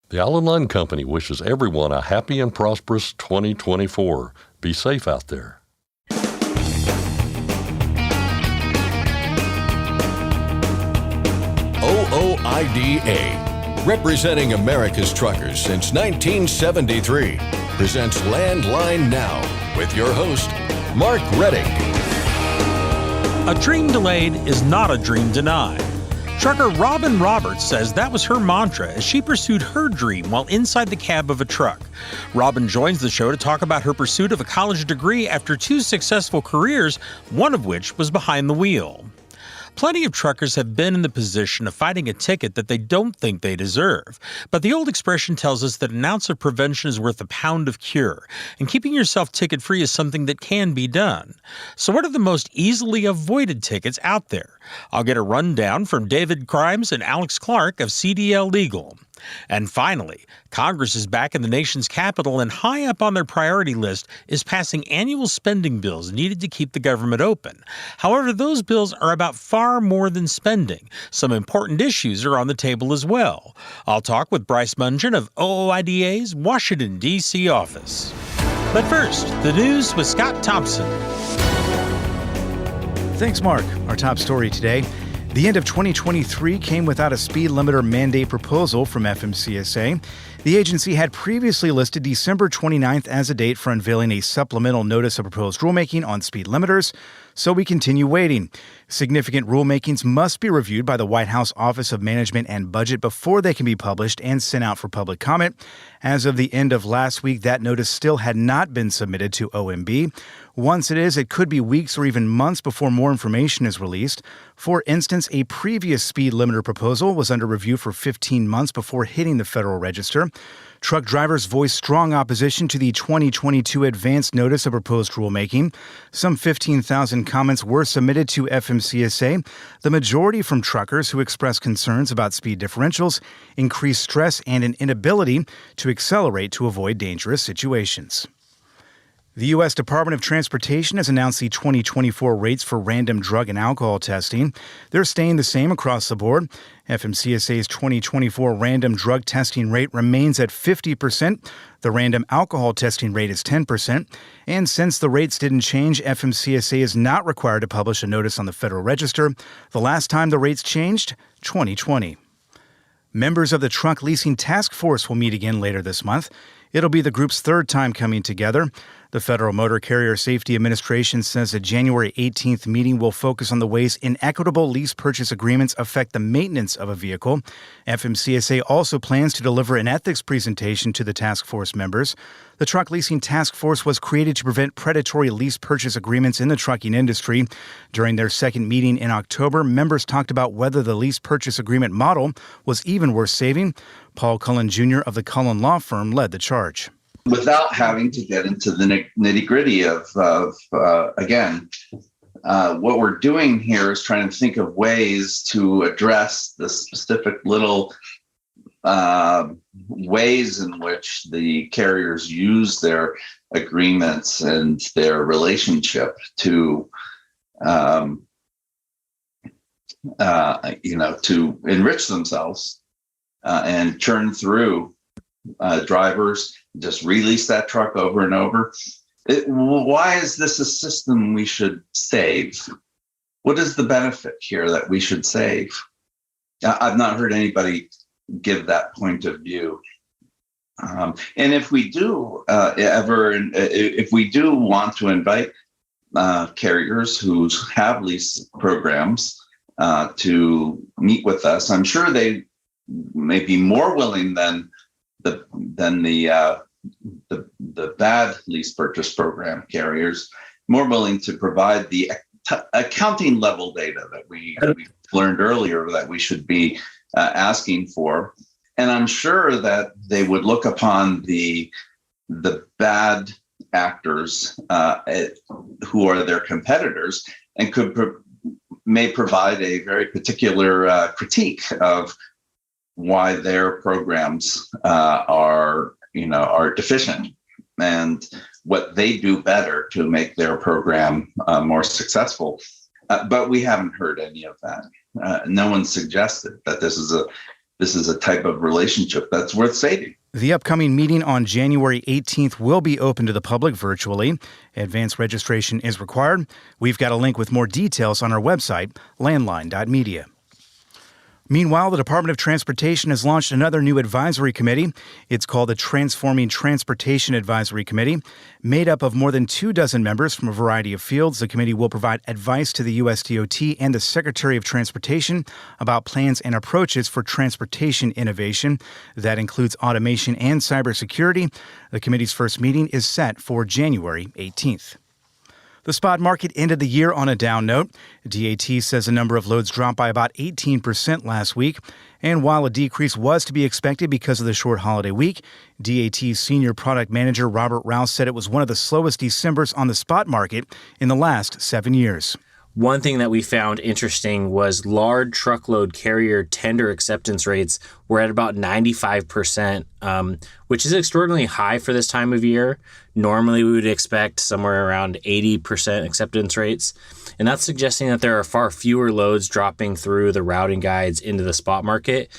The Allen Line Company wishes everyone a happy and prosperous 2024. Be safe out there. OOIDA, representing America's truckers since 1973, presents Landline Now with your host, Mark Redding. A dream delayed is not a dream denied. Trucker Robyn Roberts says that was her mantra as she pursued her dream while inside the cab of a truck. Robyn joins the show to talk about her pursuit of a college degree after 2 successful careers, one of which was behind the wheel. Plenty of truckers have been in the position of fighting a ticket that they don't think they deserve. But the old expression tells us that an ounce of prevention is worth a pound of cure, and keeping yourself ticket-free is something that can be done. So what are the most easily avoided tickets out there? I'll get a rundown from David Crimes and Alex Clark of CDL Legal. And finally, Congress is back in the nation's capital, and high up on their priority list is passing annual spending bills needed to keep the government open. However, those bills are about far more than spending. Some important issues are on the table as well. I'll talk with Bryce Mungen of OOIDA's Washington, D.C. office. But first, the news with Scott Thompson. Thanks, Mark. Our top story today. The end of 2023 came without a speed limiter mandate proposal from FMCSA. The agency had previously listed December 29th as a date for unveiling a supplemental notice of proposed rulemaking on speed limiters, so we continue waiting. Significant rulemakings must be reviewed by the White House Office of Management and Budget before they can be published and sent out for public comment. As of the end of last week, that notice still had not been submitted to OMB. Once it is, it could be weeks or even months before more information is released. For instance, a previous speed limiter proposal was under review for 15 months before hitting the Federal Register. Truck drivers voiced strong opposition to the 2022 advance notice of proposed rulemaking. Some 15,000 comments were submitted to FMCSA, the majority from truckers who expressed concerns about speed differentials, increased stress, and an inability to accelerate to avoid dangerous situations. The U.S. Department of Transportation has announced the 2024 rates for random drug and alcohol testing. They're staying the same across the board. FMCSA's 2024 random drug testing rate remains at 50%. The random alcohol testing rate is 10%. And since the rates didn't change, FMCSA is not required to publish a notice on the Federal Register. The last time the rates changed, 2020. Members of the Truck Leasing Task Force will meet again later this month. It'll be the group's third time coming together. The Federal Motor Carrier Safety Administration says the January 18th meeting will focus on the ways inequitable lease purchase agreements affect the maintenance of a vehicle. FMCSA also plans to deliver an ethics presentation to the task force members. The Truck Leasing Task Force was created to prevent predatory lease purchase agreements in the trucking industry. During their second meeting in October, members talked about whether the lease purchase agreement model was even worth saving. Paul Cullen Jr. of the Cullen Law Firm led the charge. Without having to get into the nitty-gritty of what we're doing here is trying to think of ways to address the specific little ways in which the carriers use their agreements and their relationship to, to enrich themselves and churn through drivers, just release that truck over and over. Why is this a system we should save? What is the benefit here that we should save? I've not heard anybody give that point of view. And if we do if we do want to invite carriers who have lease programs to meet with us, I'm sure they may be more willing than the bad lease purchase program carriers, more willing to provide the accounting level data that we learned earlier that we should be asking for. And I'm sure that they would look upon the bad actors who are their competitors and may provide a very particular critique of why their programs are deficient and what they do better to make their program more successful. But we haven't heard any of that. No one suggested that this is this is a type of relationship that's worth saving. The upcoming meeting on January 18th will be open to the public virtually. Advanced registration is required. We've got a link with more details on our website, landline.media. Meanwhile, the Department of Transportation has launched another new advisory committee. It's called the Transforming Transportation Advisory Committee. Made up of more than 24 members from a variety of fields, the committee will provide advice to the USDOT and the Secretary of Transportation about plans and approaches for transportation innovation. That includes automation and cybersecurity. The committee's first meeting is set for January 18th. The spot market ended the year on a down note. DAT says the number of loads dropped by about 18% last week. And while a decrease was to be expected because of the short holiday week, DAT's senior product manager Robert Rouse said it was one of the slowest Decembers on the spot market in the last 7 years. One thing that we found interesting was large truckload carrier tender acceptance rates were at about 95%, which is extraordinarily high for this time of year. Normally, we would expect somewhere around 80% acceptance rates. And that's suggesting that there are far fewer loads dropping through the routing guides into the spot market,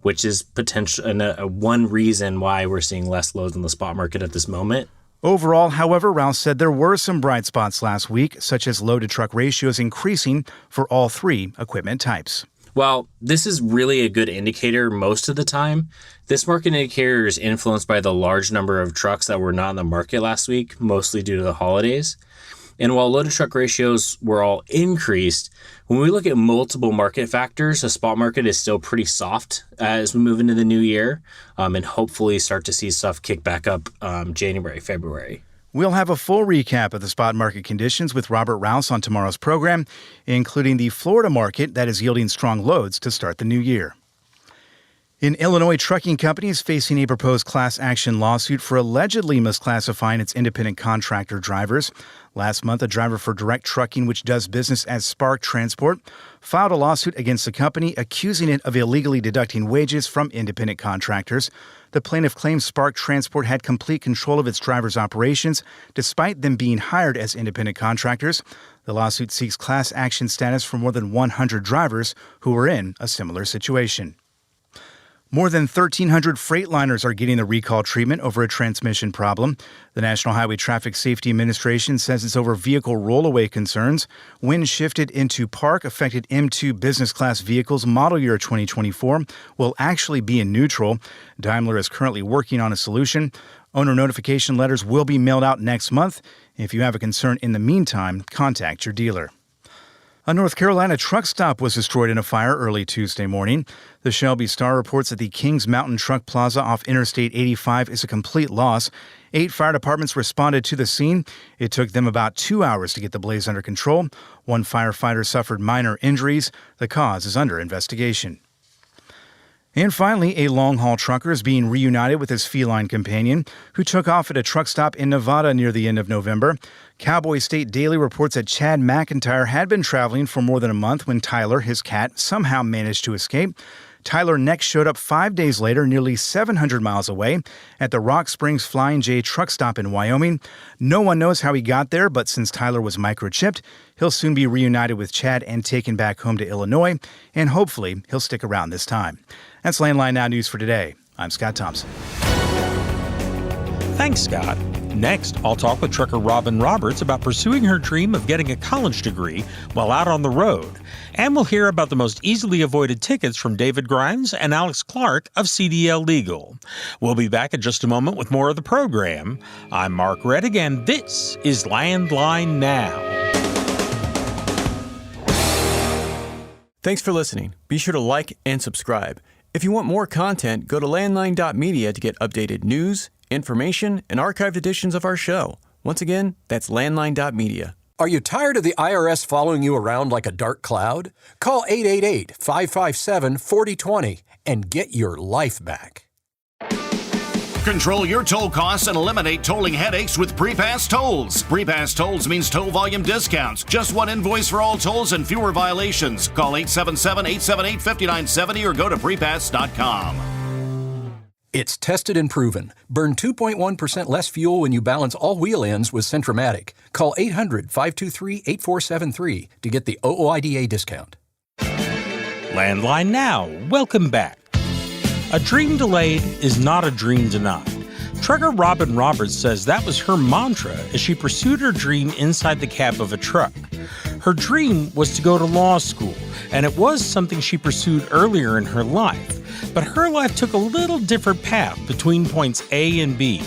which is one reason why we're seeing less loads in the spot market at this moment. Overall, however, Rouse said there were some bright spots last week, such as load-to-truck ratios increasing for all three equipment types. While this is really a good indicator most of the time, this market indicator is influenced by the large number of trucks that were not in the market last week, mostly due to the holidays. And while load-to-truck ratios were all increased, when we look at multiple market factors, the spot market is still pretty soft as we move into the new year, and hopefully start to see stuff kick back up January, February. We'll have a full recap of the spot market conditions with Robert Rouse on tomorrow's program, including the Florida market that is yielding strong loads to start the new year. In Illinois, trucking companies facing a proposed class action lawsuit for allegedly misclassifying its independent contractor drivers. Last month, a driver for Direct Trucking, which does business as Spark Transport, filed a lawsuit against the company, accusing it of illegally deducting wages from independent contractors. The plaintiff claims Spark Transport had complete control of its drivers' operations, despite them being hired as independent contractors. The lawsuit seeks class action status for more than 100 drivers who were in a similar situation. More than 1,300 Freightliners are getting the recall treatment over a transmission problem. The National Highway Traffic Safety Administration says it's over vehicle rollaway concerns. Wind shifted into park affected M2 business class vehicles model year 2024 will actually be in neutral. Daimler is currently working on a solution. Owner notification letters will be mailed out next month. If you have a concern in the meantime, contact your dealer. A North Carolina truck stop was destroyed in a fire early Tuesday morning. The Shelby Star reports that the Kings Mountain Truck Plaza off Interstate 85 is a complete loss. 8 fire departments responded to the scene. It took them about 2 hours to get the blaze under control. 1 firefighter suffered minor injuries. The cause is under investigation. And finally, a long-haul trucker is being reunited with his feline companion, who took off at a truck stop in Nevada near the end of November. Cowboy State Daily reports that Chad McIntyre had been traveling for more than a month when Tyler, his cat, somehow managed to escape. Tyler next showed up 5 days later, nearly 700 miles away, at the Rock Springs Flying J truck stop in Wyoming. No one knows how he got there, but since Tyler was microchipped, he'll soon be reunited with Chad and taken back home to Illinois, and hopefully he'll stick around this time. That's Landline Now News for today. I'm Scott Thompson. Thanks, Scott. Next, I'll talk with trucker Robyn Roberts about pursuing her dream of getting a college degree while out on the road. And we'll hear about the most easily avoided tickets from David Grimes and Alex Clark of CDL Legal. We'll be back in just a moment with more of the program. I'm Mark Reddick, and this is Landline Now. Thanks for listening. Be sure to like and subscribe. If you want more content, go to landline.media to get updated news, information, and archived editions of our show. Once again, that's landline.media. Are you tired of the IRS following you around like a dark cloud? Call 888-557-4020 and get your life back. Control your toll costs and eliminate tolling headaches with Prepass Tolls. Prepass Tolls means toll volume discounts. Just one invoice for all tolls and fewer violations. Call 877-878-5970 or go to prepass.com. It's tested and proven. Burn 2.1% less fuel when you balance all wheel ends with Centromatic. Call 800-523-8473 to get the OOIDA discount. Landline Now. Welcome back. A dream delayed is not a dream denied. Trucker Robyn Roberts says that was her mantra as she pursued her dream inside the cab of a truck. Her dream was to go to law school, and it was something she pursued earlier in her life. But her life took a little different path between points A and B.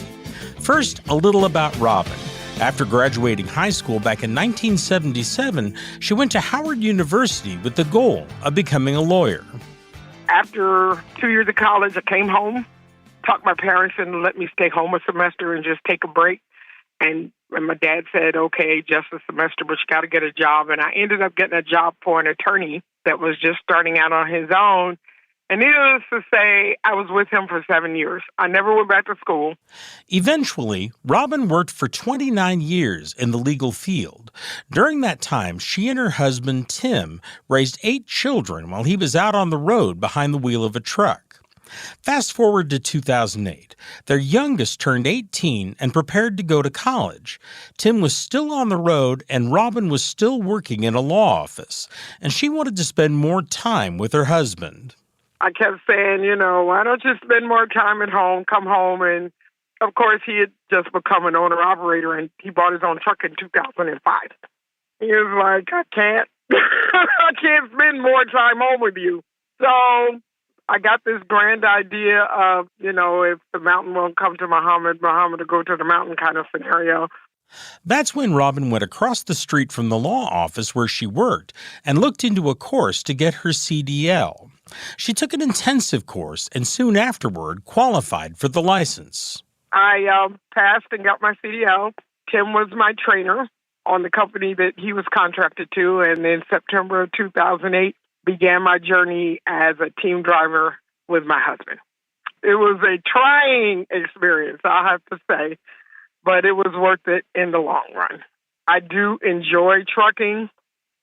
First, a little about Robyn. After graduating high school back in 1977, she went to Howard University with the goal of becoming a lawyer. After 2 years of college, I came home, talked my parents into let me stay home a semester and just take a break. And my dad said, okay, just a semester, but you got to get a job. And I ended up getting a job for an attorney that was just starting out on his own. And needless to say, I was with him for 7 years. I never went back to school. Eventually, Robyn worked for 29 years in the legal field. During that time, she and her husband, Tim, raised 8 children while he was out on the road behind the wheel of a truck. Fast forward to 2008. Their youngest turned 18 and prepared to go to college. Tim was still on the road and Robyn was still working in a law office, and she wanted to spend more time with her husband. I kept saying, why don't you spend more time at home, come home. And, of course, he had just become an owner-operator, and he bought his own truck in 2005. He was like, I can't. I can't spend more time home with you. So I got this grand idea of, if the mountain won't come to Muhammad will go to the mountain kind of scenario. That's when Robyn went across the street from the law office where she worked and looked into a course to get her CDL. She took an intensive course and soon afterward qualified for the license. I passed and got my CDL. Tim was my trainer on the company that he was contracted to, and in September of 2008 began my journey as a team driver with my husband. It was a trying experience, I have to say, but it was worth it in the long run. I do enjoy trucking.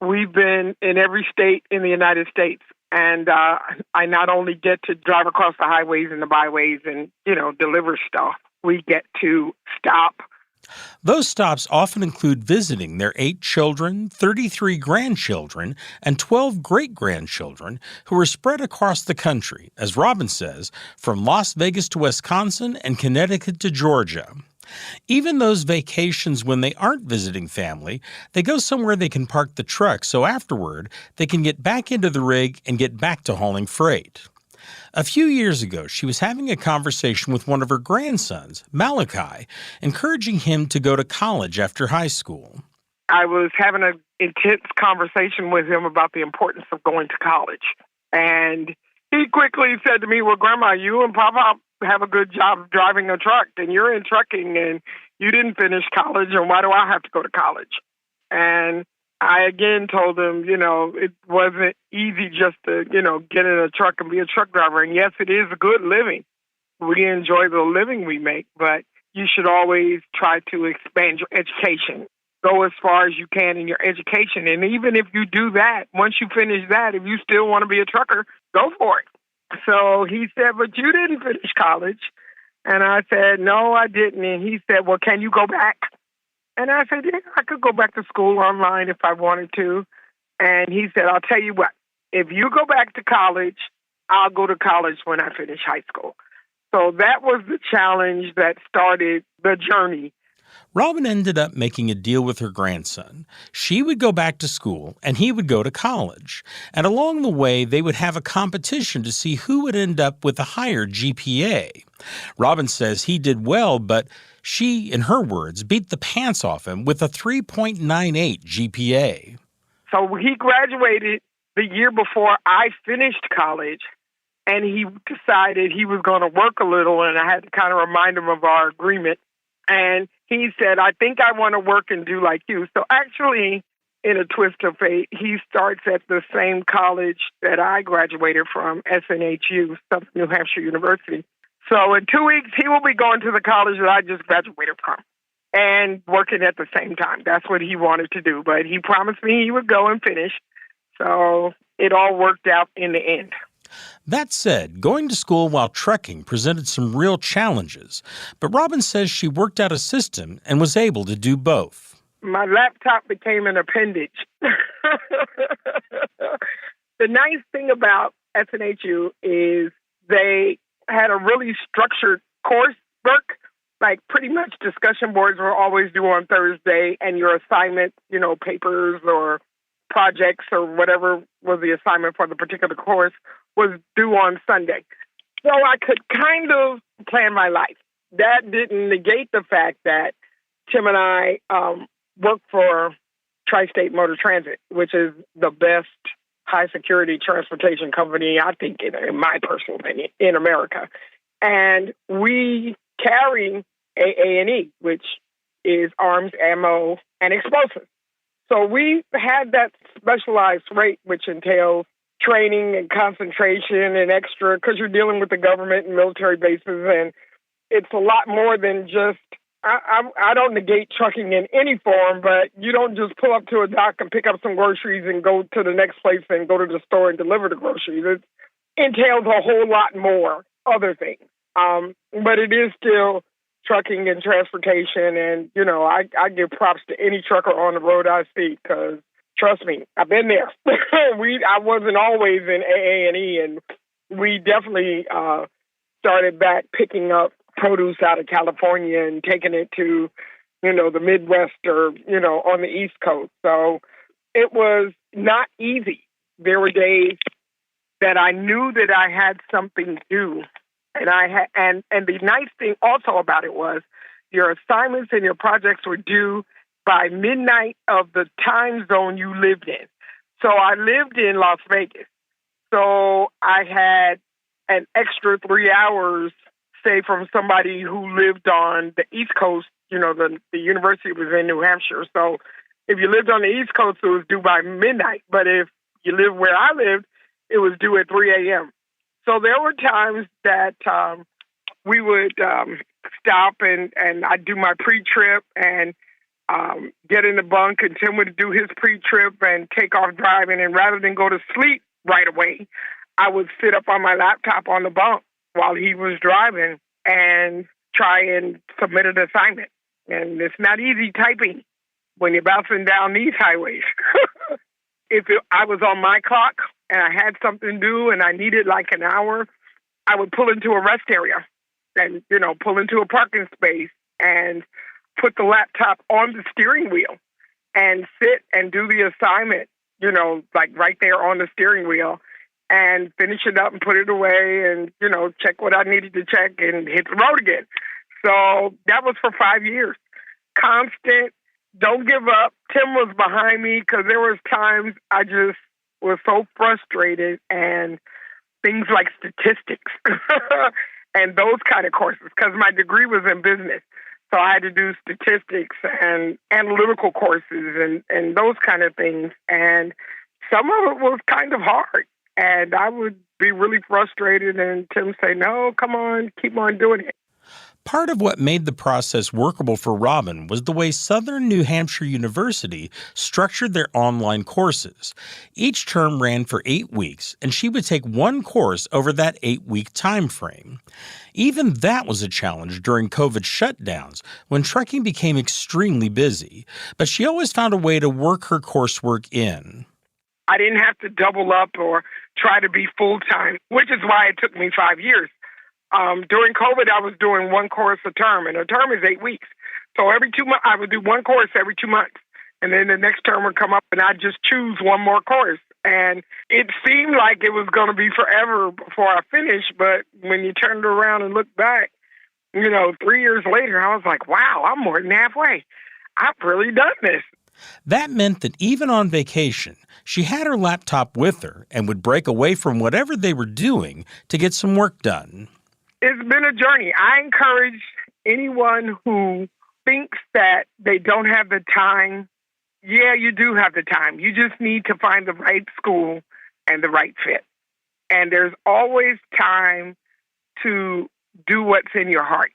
We've been in every state in the United States, and I not only get to drive across the highways and the byways and, deliver stuff, we get to stop. Those stops often include visiting their 8 children, 33 grandchildren, and 12 great-grandchildren who are spread across the country, as Robyn says, from Las Vegas to Wisconsin and Connecticut to Georgia. Even those vacations when they aren't visiting family, they go somewhere they can park the truck so afterward they can get back into the rig and get back to hauling freight. A few years ago, she was having a conversation with one of her grandsons, Malachi, encouraging him to go to college after high school. I was having an intense conversation with him about the importance of going to college. And he quickly said to me, well, Grandma, you and Papa have a good job driving a truck, and you're in trucking, and you didn't finish college, and why do I have to go to college? And I again told him, it wasn't easy just to, get in a truck and be a truck driver. And yes, it is a good living. We enjoy the living we make, but you should always try to expand your education. Go as far as you can in your education. And even if you do that, once you finish that, if you still want to be a trucker, go for it. So he said, but you didn't finish college. And I said, no, I didn't. And he said, well, can you go back? And I said, yeah, I could go back to school online if I wanted to. And he said, I'll tell you what, if you go back to college, I'll go to college when I finish high school. So that was the challenge that started the journey. Robyn ended up making a deal with her grandson. She would go back to school, and he would go to college. And along the way, they would have a competition to see who would end up with a higher GPA. Robyn says he did well, but she, in her words, beat the pants off him with a 3.98 GPA. So he graduated the year before I finished college, and he decided he was going to work a little, and I had to kind of remind him of our agreement. And he said, I think I want to work and do like you. So actually, in a twist of fate, he starts at the same college that I graduated from, SNHU, Southern New Hampshire University. So in 2 weeks, he will be going to the college that I just graduated from and working at the same time. That's what he wanted to do. But he promised me he would go and finish. So it all worked out in the end. That said, going to school while trucking presented some real challenges, but Robyn says she worked out a system and was able to do both. My laptop became an appendage. The nice thing about SNHU is they had a really structured course work. Like pretty much discussion boards were always due on Thursday, and your assignment, papers or projects or whatever was the assignment for the particular course was due on Sunday. So I could kind of plan my life. That didn't negate the fact that Tim and I work for Tri-State Motor Transit, which is the best high-security transportation company, I think, in my personal opinion, in America. And we carry AA&E, which is arms, ammo, and explosives. So we had that specialized rate, which entails training and concentration and extra, because you're dealing with the government and military bases, and it's a lot more than just, I don't negate trucking in any form, but you don't just pull up to a dock and pick up some groceries and go to the next place and go to the store and deliver the groceries. It entails a whole lot more other things. But it is still trucking and transportation, and, I give props to any trucker on the road I see, because trust me, I've been there. I wasn't always in AA&E, and we definitely started back picking up produce out of California and taking it to, the Midwest or, on the East Coast. So it was not easy. There were days that I knew that I had something due. And and the nice thing also about it was your assignments and your projects were due by midnight of the time zone you lived in. So I lived in Las Vegas. So I had an extra 3 hours, say, from somebody who lived on the East Coast. The university was in New Hampshire. So if you lived on the East Coast, it was due by midnight. But if you lived where I lived, it was due at 3 a.m. So there were times that we would stop and I'd do my pre-trip and get in the bunk, and Tim would do his pre-trip and take off driving. And rather than go to sleep right away, I would sit up on my laptop on the bunk while he was driving and try and submit an assignment. And it's not easy typing when you're bouncing down these highways. I was on my clock and I had something due and I needed like an hour, I would pull into a rest area and, pull into a parking space and put the laptop on the steering wheel and sit and do the assignment, like right there on the steering wheel, and finish it up and put it away and, check what I needed to check and hit the road again. So that was for 5 years. Constant, don't give up. Tim was behind me because there was times I just was so frustrated, and things like statistics and those kind of courses, because my degree was in business. So I had to do statistics and analytical courses and those kind of things. And some of it was kind of hard. And I would be really frustrated, and Tim say, no, come on, keep on doing it. Part of what made the process workable for Robyn was the way Southern New Hampshire University structured their online courses. Each term ran for 8 weeks, and she would take one course over that 8-week time frame. Even that was a challenge during COVID shutdowns, when trucking became extremely busy, but she always found a way to work her coursework in. I didn't have to double up or try to be full-time, which is why it took me 5 years. During COVID, I was doing one course a term, and a term is 8 weeks. So every 2 months, I would do one course every 2 months. And then the next term would come up, and I'd just choose one more course. And it seemed like it was going to be forever before I finished. But when you turned around and looked back, 3 years later, I was like, wow, I'm more than halfway. I've really done this. That meant that even on vacation, she had her laptop with her and would break away from whatever they were doing to get some work done. It's been a journey. I encourage anyone who thinks that they don't have the time. Yeah, you do have the time. You just need to find the right school and the right fit. And there's always time to do what's in your heart,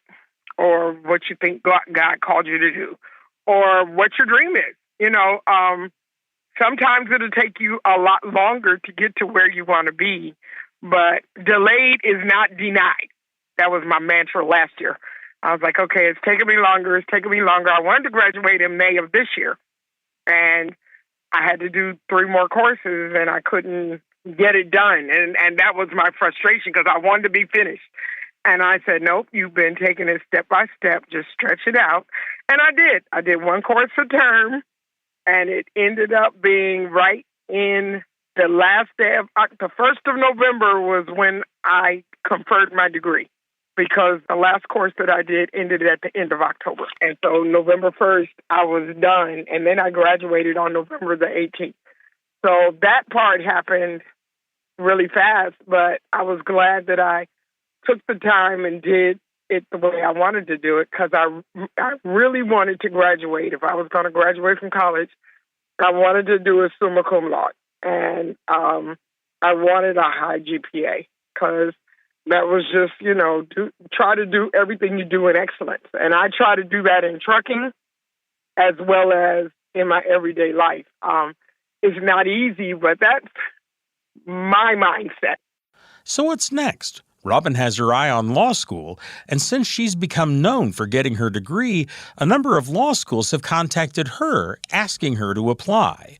or what you think God called you to do, or what your dream is. Sometimes it'll take you a lot longer to get to where you want to be, but delayed is not denied. That was my mantra last year. I was like, okay, it's taking me longer. I wanted to graduate in May of this year, and I had to do 3 more courses, and I couldn't get it done. And that was my frustration, because I wanted to be finished. And I said, nope, you've been taking it step by step. Just stretch it out. And I did. I did one course a term, and it ended up being right in the last day of the 1st of November was when I conferred my degree, because the last course that I did ended at the end of October. And so November 1st, I was done, and then I graduated on November the 18th. So that part happened really fast, but I was glad that I took the time and did it the way I wanted to do it, because I really wanted to graduate. If I was going to graduate from college, I wanted to do a summa cum laude. And I wanted a high GPA, because that was just, try to do everything you do in excellence. And I try to do that in trucking as well as in my everyday life. It's not easy, but that's my mindset. So what's next? Robyn has her eye on law school, and since she's become known for getting her degree, a number of law schools have contacted her, asking her to apply.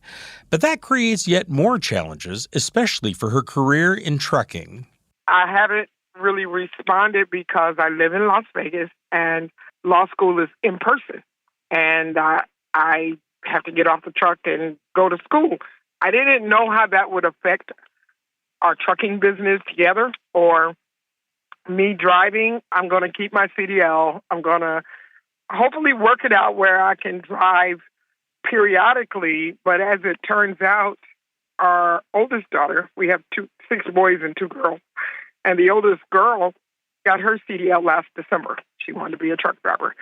But that creates yet more challenges, especially for her career in trucking. I haven't really responded because I live in Las Vegas, and law school is in person. And I have to get off the truck and go to school. I didn't know how that would affect our trucking business together, or me driving. I'm going to keep my CDL. I'm going to hopefully work it out where I can drive periodically. But as it turns out, our oldest daughter, we have 6 boys and 2 girls, and the oldest girl got her CDL last December. She wanted to be a truck driver.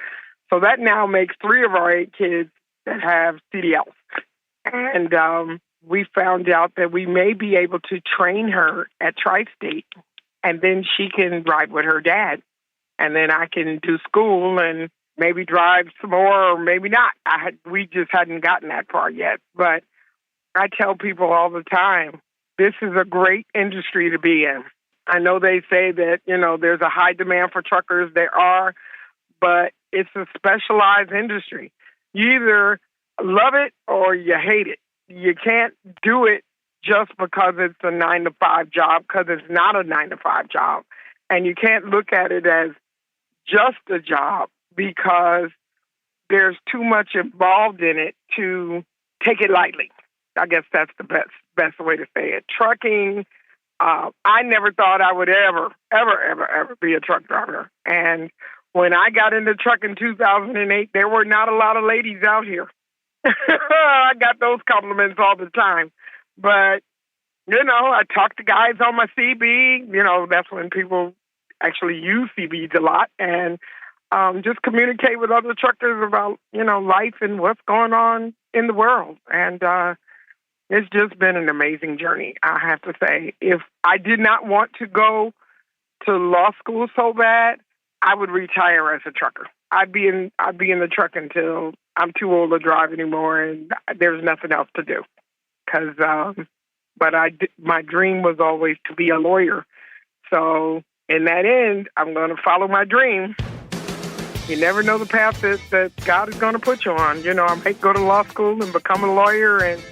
So that now makes 3 of our 8 kids that have CDLs. And we found out that we may be able to train her at Tri-State, and then she can ride with her dad. And then I can do school and maybe drive some more, or maybe not. We just hadn't gotten that far yet. But I tell people all the time, this is a great industry to be in. I know they say that, there's a high demand for truckers. There are, but it's a specialized industry. You either love it or you hate it. You can't do it just because it's a 9-to-5 job, because it's not a 9-to-5 job. And you can't look at it as just a job, because there's too much involved in it to take it lightly. I guess that's the best way to say it. Trucking, I never thought I would ever be a truck driver. And when I got into truck in 2008, there were not a lot of ladies out here. I got those compliments all the time. But, I talk to guys on my CB. That's when people actually use CBs a lot. And just communicate with other truckers about, life and what's going on in the world. And it's just been an amazing journey, I have to say. If I did not want to go to law school so bad, I would retire as a trucker. I'd be in the truck until I'm too old to drive anymore, and there's nothing else to do. But my dream was always to be a lawyer. So in that end, I'm going to follow my dream. You never know the path that God is going to put you on. I might go to law school and become a lawyer and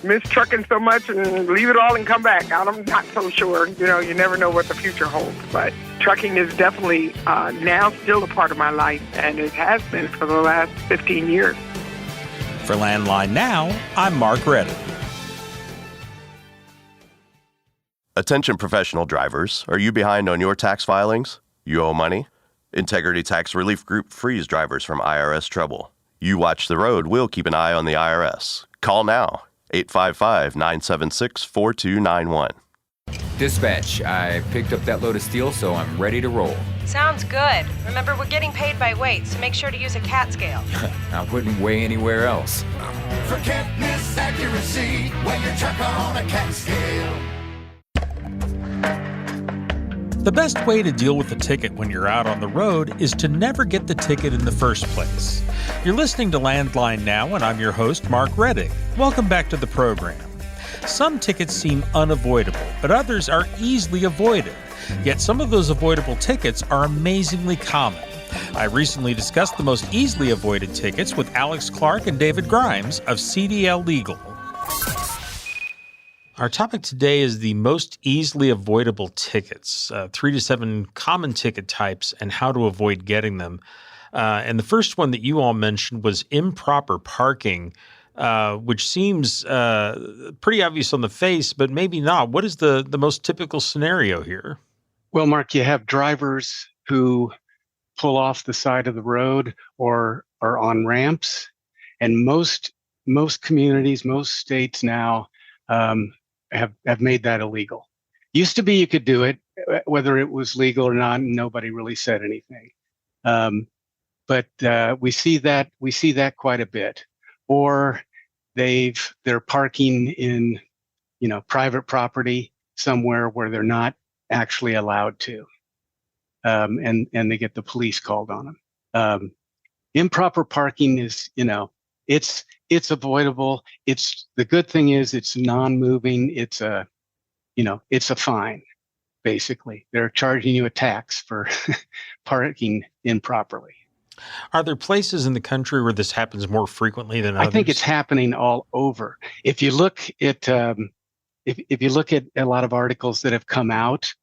miss trucking so much and leave it all and come back. I'm not so sure. You never know what the future holds. But trucking is definitely now still a part of my life, and it has been for the last 15 years. For Landline Now, I'm Mark Redden. Attention professional drivers, are you behind on your tax filings? You owe money? Integrity Tax Relief Group frees drivers from IRS trouble. You watch the road, we'll keep an eye on the IRS. Call now, 855-976-4291. Dispatch, I picked up that load of steel, so I'm ready to roll. Sounds good. Remember, we're getting paid by weight, so make sure to use a CAT scale. I wouldn't weigh anywhere else. Forget miss accuracy when you're truck on a CAT scale. The best way to deal with a ticket when you're out on the road is to never get the ticket in the first place. You're listening to Landline Now, and I'm your host, Mark Reddick. Welcome back to the program. Some tickets seem unavoidable, but others are easily avoided. Yet some of those avoidable tickets are amazingly common. I recently discussed the most easily avoided tickets with Alex Clark and David Grimes of CDL Legal. Our topic today is the most easily avoidable tickets, 3 to 7 common ticket types, and how to avoid getting them. And the first one that you all mentioned was improper parking, which seems pretty obvious on the face, but maybe not. What is the most typical scenario here? Well, Mark, you have drivers who pull off the side of the road or are on ramps, and most communities, most states now have made that illegal. Used to be you could do it, whether it was legal or not, and nobody really said anything. But we see that quite a bit. Or they're parking in, private property somewhere where they're not actually allowed to, and they get the police called on them. Improper parking is, it's avoidable. The good thing is it's non-moving. It's a fine. Basically, they're charging you a tax for parking improperly. Are there places in the country where this happens more frequently than others? I think it's happening all over. If you look at if you look at a lot of articles that have come out,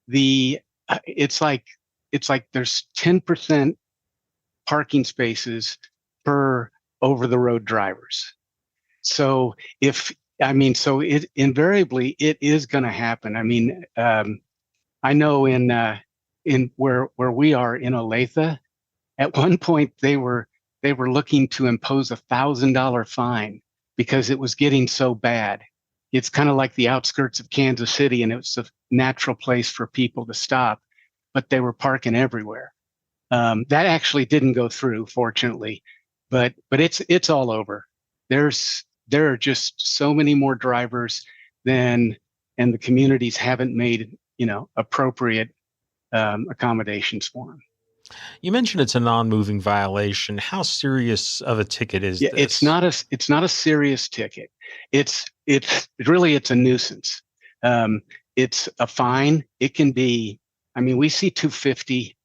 it's like there's 10% parking spaces per over-the-road drivers. So it invariably it is going to happen. I mean, I know in where we are in Olathe, at one point they were looking to impose $1,000 fine because it was getting so bad. It's kind of like the outskirts of Kansas City, and it was a natural place for people to stop, but they were parking everywhere. That actually didn't go through, fortunately, but it's all over. There are just so many more drivers and the communities haven't made appropriate accommodations for them. You mentioned it's a non-moving violation. How serious of a ticket is this? It's not a serious ticket. It's a nuisance. It's a fine. It can be. I mean, we see $250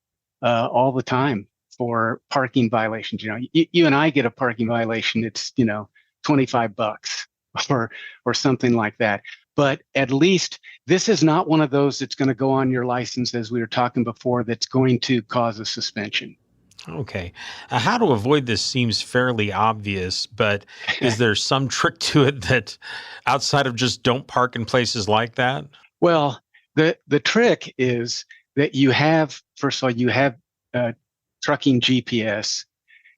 all the time for parking violations. You and I get a parking violation. It's $25 or something like that. But at least this is not one of those that's going to go on your license, as we were talking before, that's going to cause a suspension. Okay. How to avoid this seems fairly obvious, but is there some trick to it that outside of just don't park in places like that? Well, the trick is that you have trucking GPS.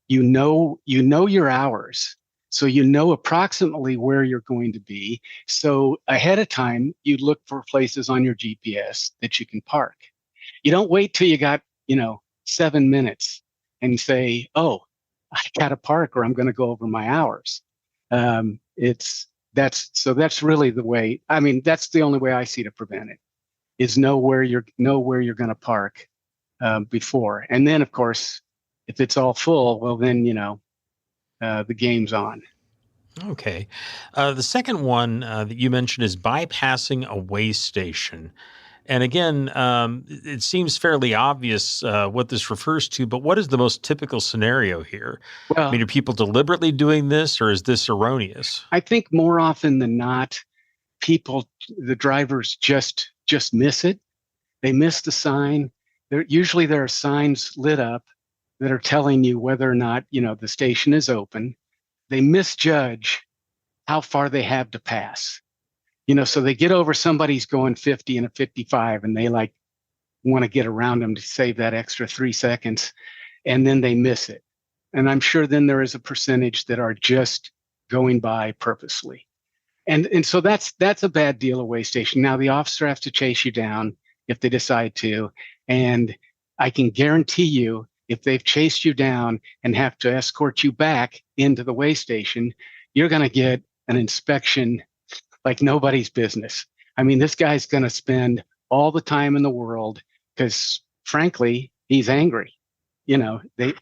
You know your hours. So you know approximately where you're going to be. So ahead of time, you look for places on your GPS that you can park. You don't wait till you got, 7 minutes and say, oh, I got to park or I'm going to go over my hours. That's really the way. I mean, that's the only way I see to prevent it is know where you're going to park before. And then, of course, if it's all full, well, then, the game's on. Okay. The second one that you mentioned is bypassing a way station. And again, it seems fairly obvious what this refers to, but what is the most typical scenario here? Well, I mean, are people deliberately doing this, or is this erroneous? I think more often than not, the drivers just miss it. They miss the sign. Usually there are signs lit up that are telling you whether or not, the station is open. They misjudge how far they have to pass. So they get over somebody's going 50 and a 55 and they want to get around them to save that extra 3 seconds, and then they miss it. And I'm sure then there is a percentage that are just going by purposely. And so that's a bad deal, a way station. Now the officer has to chase you down if they decide to. And I can guarantee you, if they've chased you down and have to escort you back into the way station, you're going to get an inspection like nobody's business. I mean, this guy's going to spend all the time in the world because, frankly, he's angry. They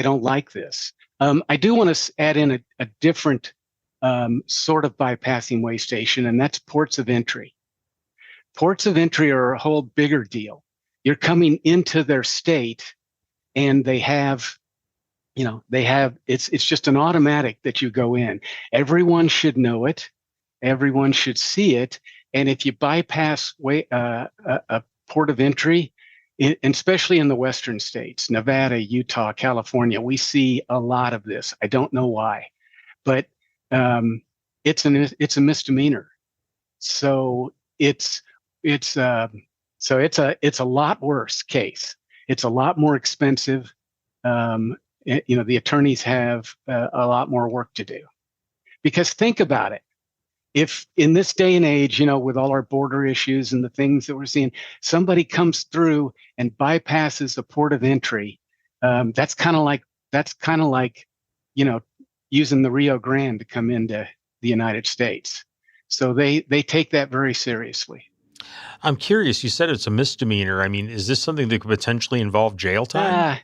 don't like this. I do want to add in a different sort of bypassing way station, and that's ports of entry. Ports of entry are a whole bigger deal. You're coming into their state, and they have it's just an automatic that you go in. Everyone should know it. Everyone should see it. And if you bypass a port of entry, and especially in the western states, Nevada, Utah, California, we see a lot of this. I don't know why, but it's a misdemeanor. So it's a lot worse case. It's a lot more expensive. The attorneys have a lot more work to do. Because think about it. If in this day and age, with all our border issues and the things that we're seeing, somebody comes through and bypasses a port of entry, that's kind of like using the Rio Grande to come into the United States. So they take that very seriously. I'm curious. You said it's a misdemeanor. I mean, is this something that could potentially involve jail time?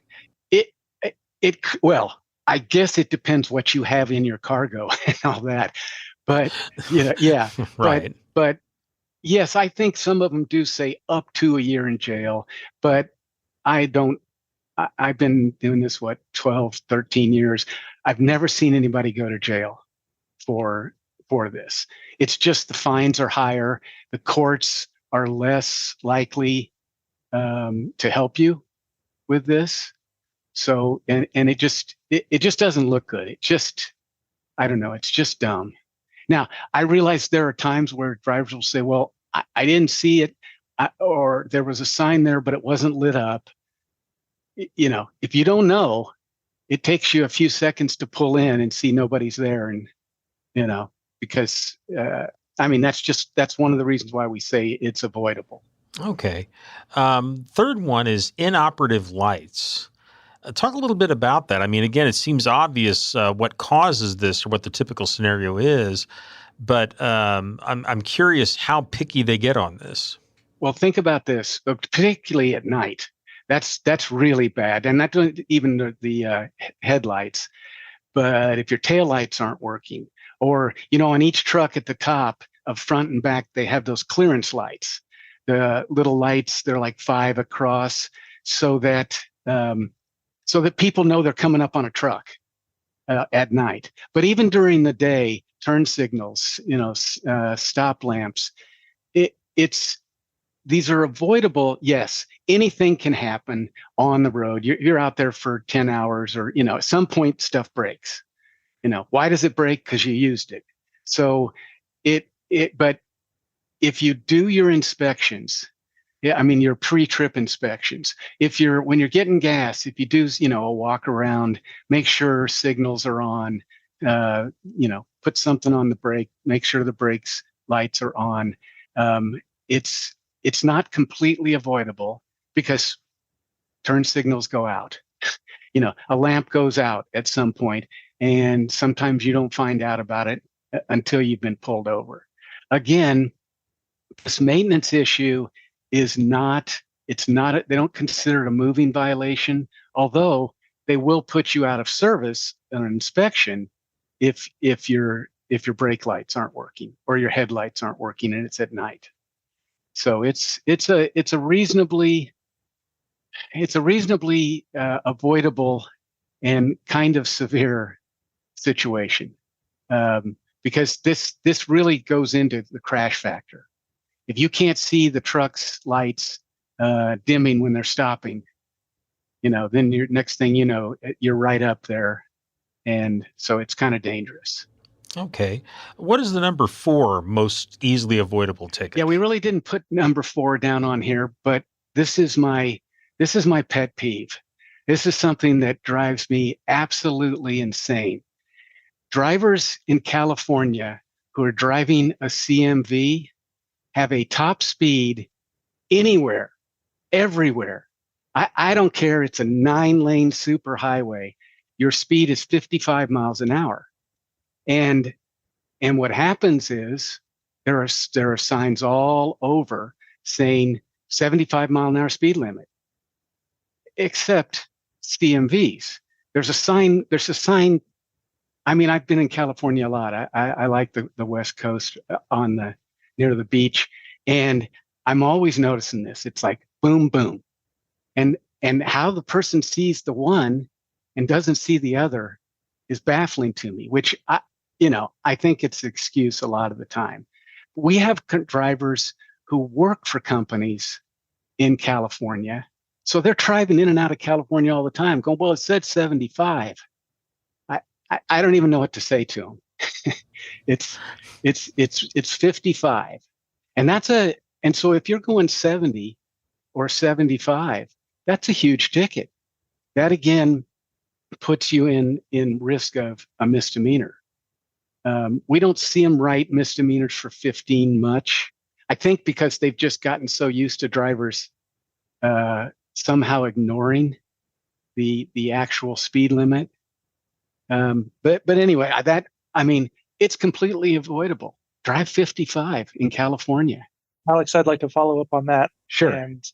Well, I guess it depends what you have in your cargo and all that. But yeah, right. But yes, I think some of them do say up to a year in jail. But I've been doing this 12, 13 years. I've never seen anybody go to jail for this. It's just the fines are higher. The courts are less likely to help you with this. So and it just doesn't look good. I don't know. It's just dumb. Now, I realize there are times where drivers will say, well, I didn't see it, or there was a sign there, but it wasn't lit up. If you don't know, it takes you a few seconds to pull in and see nobody's there. And, because, that's one of the reasons why we say it's avoidable. Okay. Third one is inoperative lights. Talk a little bit about that. I mean, again, it seems obvious what causes this or what the typical scenario is, but I'm curious how picky they get on this. Well, think about this, particularly at night. That's really bad, and not even the headlights. But if your taillights aren't working, or on each truck at the top of front and back, they have those clearance lights. The little lights, they're like 5 across, so that people know they're coming up on a truck at night. But even during the day, turn signals, stop lamps, these are avoidable. Yes, anything can happen on the road. You're out there for 10 hours or, at some point stuff breaks. Why does it break? Because you used it. So but if you do your inspections, your pre-trip inspections, when you're getting gas, if you do, a walk around, make sure signals are on, put something on the brake, make sure the brakes lights are on. It's not completely avoidable because turn signals go out. A lamp goes out at some point, and sometimes you don't find out about it until you've been pulled over. Again, this maintenance issue they don't consider it a moving violation, although they will put you out of service on an inspection if your brake lights aren't working or your headlights aren't working and it's at night. So it's a reasonably avoidable and kind of severe situation, because this really goes into the crash factor. If you can't see the truck's lights dimming when they're stopping, then next thing you know, you're right up there, and so it's kind of dangerous. Okay. What is the number 4 most easily avoidable ticket? Yeah, we really didn't put number 4 down on here, but this is my pet peeve. This is something that drives me absolutely insane. Drivers in California who are driving a CMV have a top speed anywhere, everywhere. I don't care. It's a 9-lane superhighway. Your speed is 55 miles an hour. And what happens is there are signs all over saying 75 mile an hour speed limit, except CMVs. There's a sign. I mean, I've been in California a lot. I like the West Coast near the beach, and I'm always noticing this. It's like boom, boom, and how the person sees the one and doesn't see the other is baffling to me. Which I think it's an excuse a lot of the time. We have drivers who work for companies in California. So they're driving in and out of California all the time going, well, it said 75. I don't even know what to say to them. It's 55. And so if you're going 70 or 75, that's a huge ticket. That again puts you in risk of a misdemeanor. We don't see them write misdemeanors for 15 much. I think because they've just gotten so used to drivers somehow ignoring the actual speed limit. But anyway, it's completely avoidable. Drive 55 in California. Alex, I'd like to follow up on that. Sure. And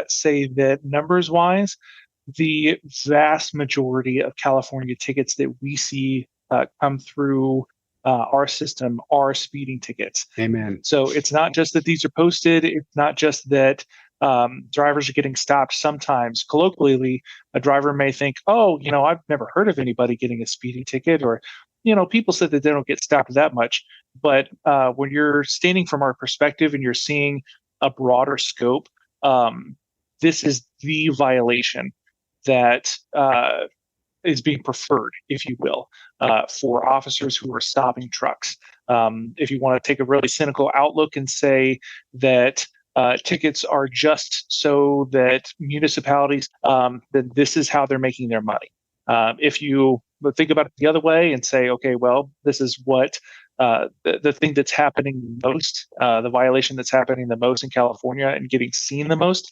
say that numbers-wise, the vast majority of California tickets that we see come through our system are speeding tickets. Amen. So it's not just that these are posted. It's not just that drivers are getting stopped. Sometimes, colloquially, a driver may think, oh, I've never heard of anybody getting a speeding ticket, or, people said that they don't get stopped that much. But when you're standing from our perspective and you're seeing a broader scope, this is the violation that is being preferred, if you will, for officers who are stopping trucks. If you want to take a really cynical outlook and say that tickets are just so that municipalities, that this is how they're making their money. If you think about it the other way and say, okay, well, this is what the thing that's happening most, the violation that's happening the most in California and getting seen the most,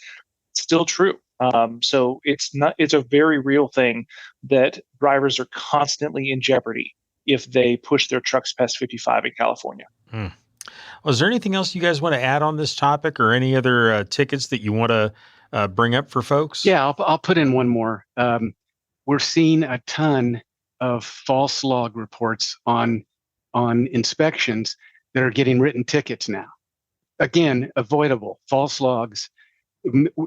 it's still true. So it's a very real thing that drivers are constantly in jeopardy if they push their trucks past 55 in California. Well, is there anything else you guys want to add on this topic, or any other tickets that you want to bring up for folks? Yeah, I'll put in one more. We're seeing a ton of false log reports on inspections that are getting written tickets now. Again, avoidable. False logs.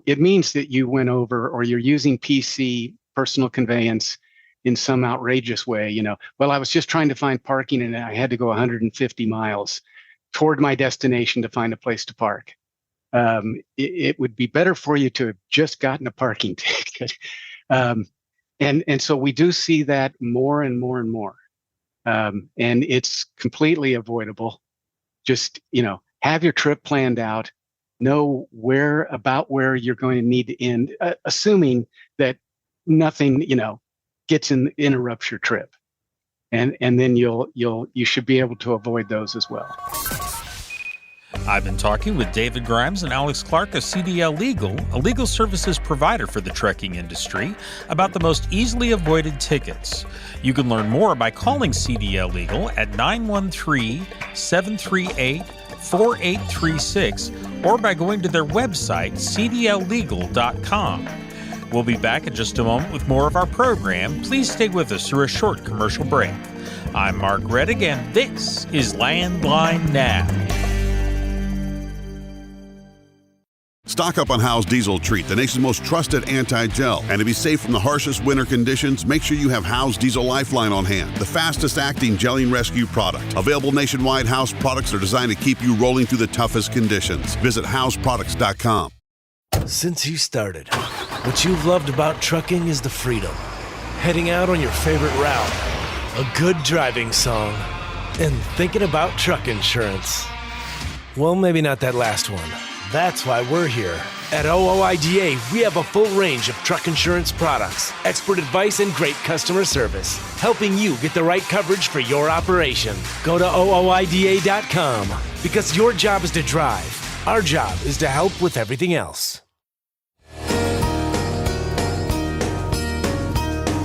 It means that you went over, or you're using PC, personal conveyance, in some outrageous way. Well, I was just trying to find parking and I had to go 150 miles toward my destination to find a place to park. It would be better for you to have just gotten a parking ticket. And so we do see that more and more and more. And it's completely avoidable. Just, have your trip planned out, know where you're going to need to end, assuming that nothing, interrupts your trip. And then you should be able to avoid those as well. I've been talking with David Grimes and Alex Clark of CDL Legal, a legal services provider for the trucking industry, about the most easily avoided tickets. You can learn more by calling CDL Legal at 913-738-4836 or by going to their website, cdllegal.com. We'll be back in just a moment with more of our program. Please stay with us through a short commercial break. I'm Mark Reddick, and this is Landline Now. Stock up on Howe's Diesel Treat, the nation's most trusted anti-gel. And to be safe from the harshest winter conditions, make sure you have Howe's Diesel Lifeline on hand, the fastest-acting gelling rescue product. Available nationwide, Howe's products are designed to keep you rolling through the toughest conditions. Visit Howe'sProducts.com. Since you started, what you've loved about trucking is the freedom. Heading out on your favorite route, a good driving song, and thinking about truck insurance. Well, maybe not that last one. That's why we're here. At OOIDA, we have a full range of truck insurance products, expert advice, and great customer service, helping you get the right coverage for your operation. Go to OOIDA.com, because your job is to drive. Our job is to help with everything else.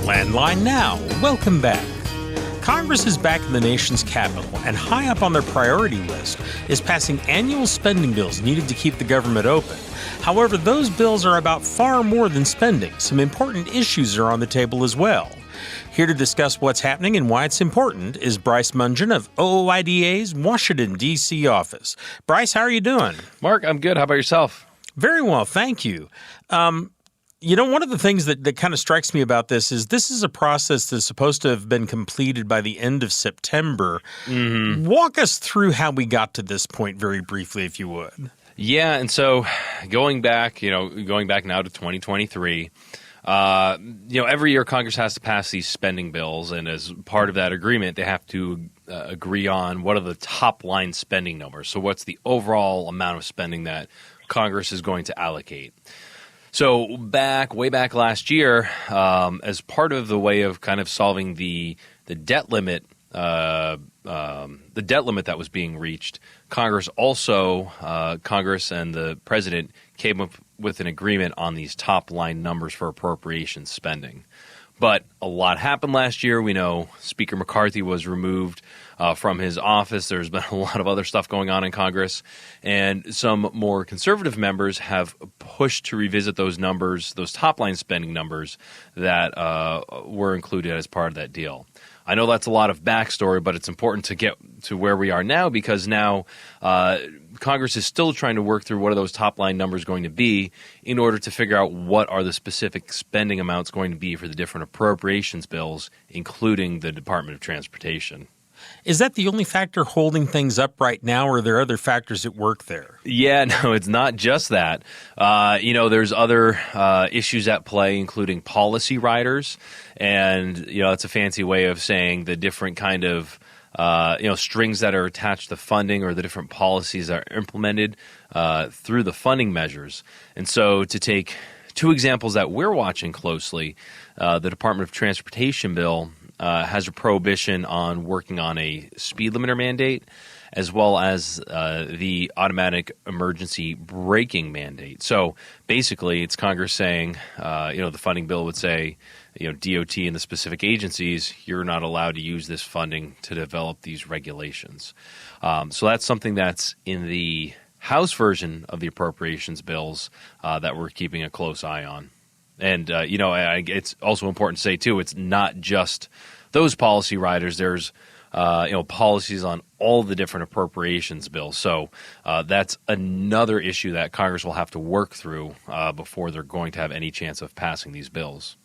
Landline Now. Welcome back. Congress is back in the nation's capital, and high up on their priority list is passing annual spending bills needed to keep the government open. However, those bills are about far more than spending. Some important issues are on the table as well. Here to discuss what's happening and why it's important is Bryce Mungen of OOIDA's Washington, D.C. office. Bryce, how are you doing? Mark, I'm good. How about yourself? Very well, thank you. One of the things that kind of strikes me about this is a process that's supposed to have been completed by the end of September. Mm-hmm. Walk us through how we got to this point very briefly, if you would. Yeah, and so going back now to 2023, every year Congress has to pass these spending bills, and as part of that agreement, they have to agree on what are the top line spending numbers. So what's the overall amount of spending that Congress is going to allocate? So way back last year, as part of the way of kind of solving the debt limit, the debt limit that was being reached, Congress and the president came up with an agreement on these top line numbers for appropriations spending. But a lot happened last year. We know Speaker McCarthy was removed from his office. There's been a lot of other stuff going on in Congress. And some more conservative members have pushed to revisit those numbers, those top-line spending numbers that were included as part of that deal. I know that's a lot of backstory, but it's important to get to where we are now because now Congress is still trying to work through what are those top-line numbers going to be in order to figure out what are the specific spending amounts going to be for the different appropriations bills, including the Department of Transportation. Is that the only factor holding things up right now, or are there other factors at work there? Yeah, no, it's not just that. There's other issues at play, including policy riders. And, that's a fancy way of saying the different kind of, strings that are attached to funding or the different policies that are implemented through the funding measures. And so to take two examples that we're watching closely, the Department of Transportation bill has a prohibition on working on a speed limiter mandate, as well as the automatic emergency braking mandate. So basically, it's Congress saying, the funding bill would say, DOT and the specific agencies, you're not allowed to use this funding to develop these regulations. So that's something that's in the House version of the appropriations bills that we're keeping a close eye on. And, it's also important to say, too, it's not just those policy riders. There's, policies on all the different appropriations bills. So that's another issue that Congress will have to work through before they're going to have any chance of passing these bills.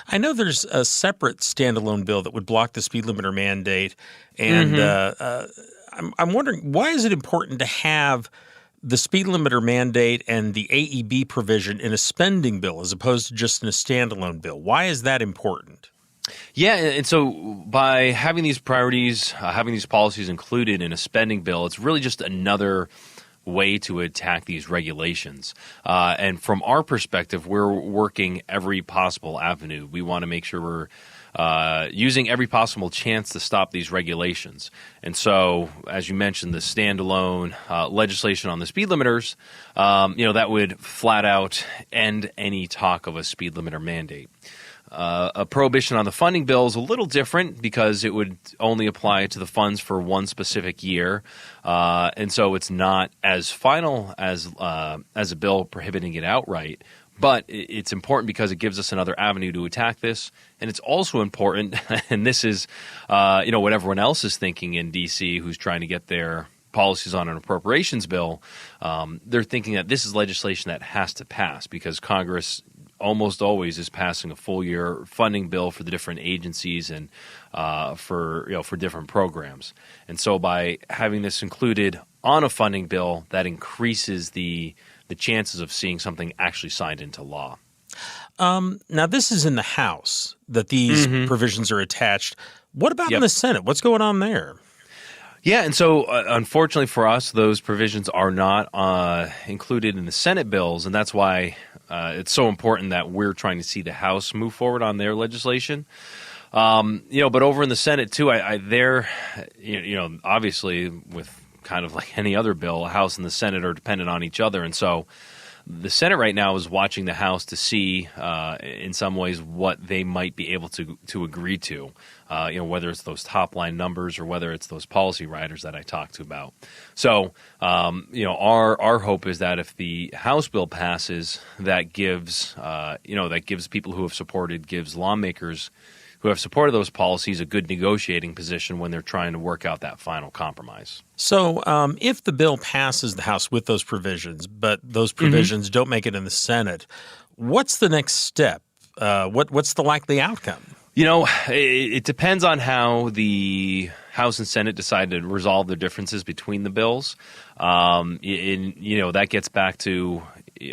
I know there's a separate standalone bill that would block the speed limiter mandate. And I'm wondering, why is it important to have the speed limiter mandate and the AEB provision in a spending bill as opposed to just in a standalone bill? Why is that important? Yeah, and so by having these priorities, having these policies included in a spending bill, it's really just another way to attack these regulations. And from our perspective, we're working every possible avenue. We want to make sure we're using every possible chance to stop these regulations. And so, as you mentioned, the standalone legislation on the speed limiters, that would flat out end any talk of a speed limiter mandate. A prohibition on the funding bill is a little different because it would only apply to the funds for one specific year, and so it's not as final as a bill prohibiting it outright. But it's important because it gives us another avenue to attack this, and it's also important, and this is what everyone else is thinking in D.C. who's trying to get their policies on an appropriations bill. They're thinking that this is legislation that has to pass because Congress almost always is passing a full year funding bill for the different agencies and for different programs. And so by having this included on a funding bill, that increases the chances of seeing something actually signed into law. Now, this is in the House that these provisions are attached. What about in the Senate? What's going on there? Yeah, and so unfortunately for us, those provisions are not included in the Senate bills, and that's why it's so important that we're trying to see the House move forward on their legislation. But over in the Senate too, obviously with kind of like any other bill, the House and the Senate are dependent on each other, and so the Senate right now is watching the House to see, in some ways, what they might be able to agree to. Whether it's those top line numbers or whether it's those policy riders that I talked about. So, our hope is that if the House bill passes, that gives people who have supported, gives lawmakers who have supported those policies a good negotiating position when they're trying to work out that final compromise. So if the bill passes the House with those provisions, but those provisions don't make it in the Senate, What's the next step? What's the likely outcome? It depends on how the House and Senate decide to resolve their differences between the bills. That gets back to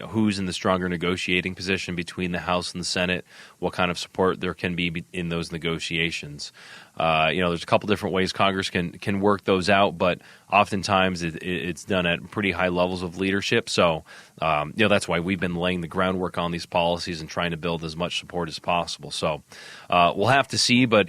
who's in the stronger negotiating position between the House and the Senate, what kind of support there can be in those negotiations. There's a couple different ways Congress can work those out, but oftentimes it's done at pretty high levels of leadership. So, that's why we've been laying the groundwork on these policies and trying to build as much support as possible. So, we'll have to see, but,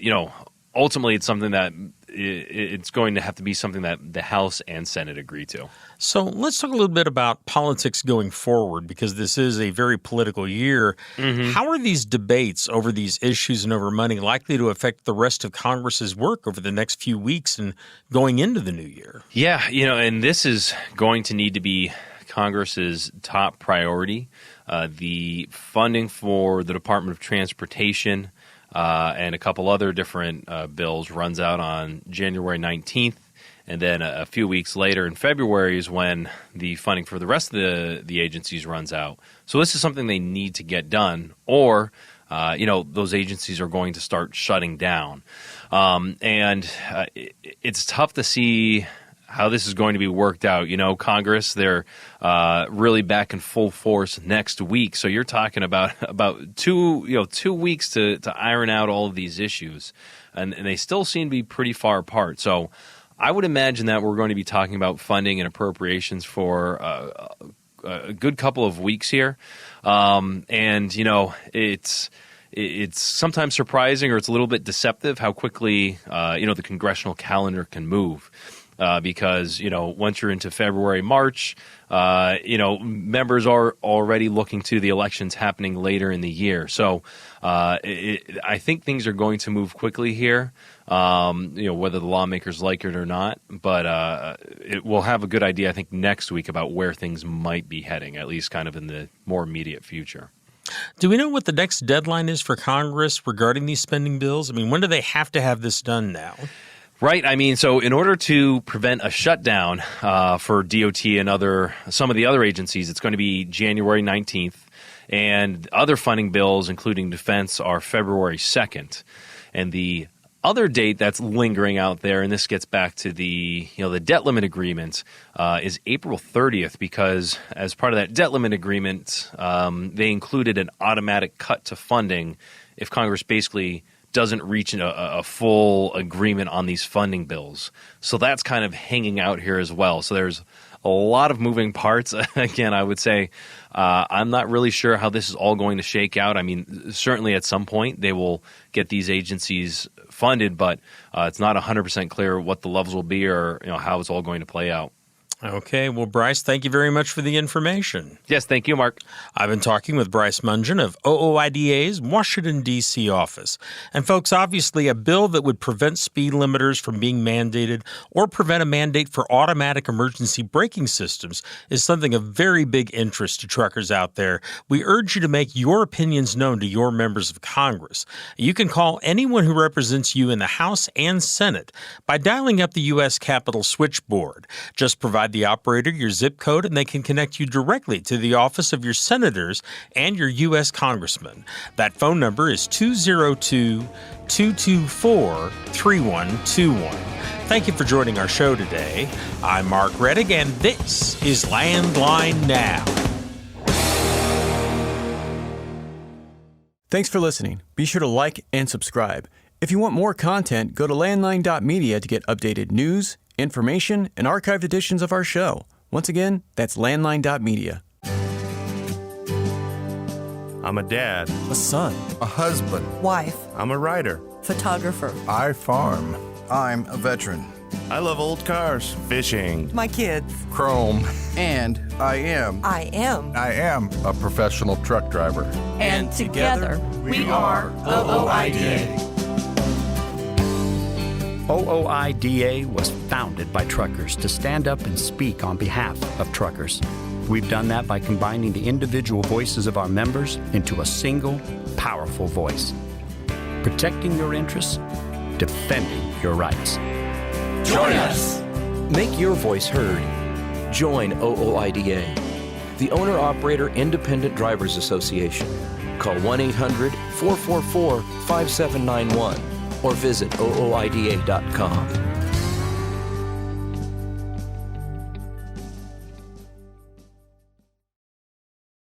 ultimately it's something that it's going to have to be something that the House and Senate agree to. So let's talk a little bit about politics going forward, because this is a very political year. Mm-hmm. How are these debates over these issues and over money likely to affect the rest of Congress's work over the next few weeks and going into the new year? Yeah, and this is going to need to be Congress's top priority. The funding for the Department of Transportation and a couple other different bills runs out on January 19th. And then a few weeks later in February is when the funding for the rest of the agencies runs out. So this is something they need to get done, or those agencies are going to start shutting down. It's tough to see how this is going to be worked out. Congress, they're really back in full force next week. So you're talking about 2 weeks to iron out all of these issues. And they still seem to be pretty far apart. So I would imagine that we're going to be talking about funding and appropriations for a good couple of weeks here. It's sometimes surprising, or it's a little bit deceptive how quickly the congressional calendar can move. Because, once you're into February, March, members are already looking to the elections happening later in the year. So I think things are going to move quickly here, whether the lawmakers like it or not. But we'll have a good idea, I think, next week about where things might be heading, at least kind of in the more immediate future. Do we know what the next deadline is for Congress regarding these spending bills? I mean, when do they have to have this done now? Right. I mean, so in order to prevent a shutdown for DOT and some of the other agencies, it's going to be January 19th. And other funding bills, including defense, are February 2nd. And the other date that's lingering out there, and this gets back to the debt limit agreement, is April 30th, because as part of that debt limit agreement, they included an automatic cut to funding if Congress basically doesn't reach a full agreement on these funding bills. So that's kind of hanging out here as well. So there's a lot of moving parts. Again, I would say I'm not really sure how this is all going to shake out. I mean, certainly at some point they will get these agencies funded, but it's not 100% clear what the levels will be or how it's all going to play out. Okay. Well, Bryce, thank you very much for the information. Yes, thank you, Mark. I've been talking with Bryce Mungen of OOIDA's Washington, D.C. office. And folks, obviously a bill that would prevent speed limiters from being mandated or prevent a mandate for automatic emergency braking systems is something of very big interest to truckers out there. We urge you to make your opinions known to your members of Congress. You can call anyone who represents you in the House and Senate by dialing up the U.S. Capitol switchboard. Just provide the operator your zip code and they can connect you directly to the office of your senators and your U.S. congressman. That phone number is 202-224-3121. Thank you for joining our show today. I'm Mark Reddick, and this is Landline Now. Thanks for listening. Be sure to like and subscribe. If you want more content, go to landline.media to get updated news, information, and archived editions of our show. Once again, that's landline.media. I'm a dad, a son, a husband, wife, I'm a writer, photographer, I farm, I'm a veteran, I love old cars, fishing, my kids, Chrome, and I am a professional truck driver. And together we are OOIDA. OOIDA was founded by truckers to stand up and speak on behalf of truckers. We've done that by combining the individual voices of our members into a single, powerful voice. Protecting your interests, defending your rights. Join us! Make your voice heard. Join OOIDA. the Owner-Operator Independent Drivers Association. Call 1-800-444-5791 or visit ooida.com.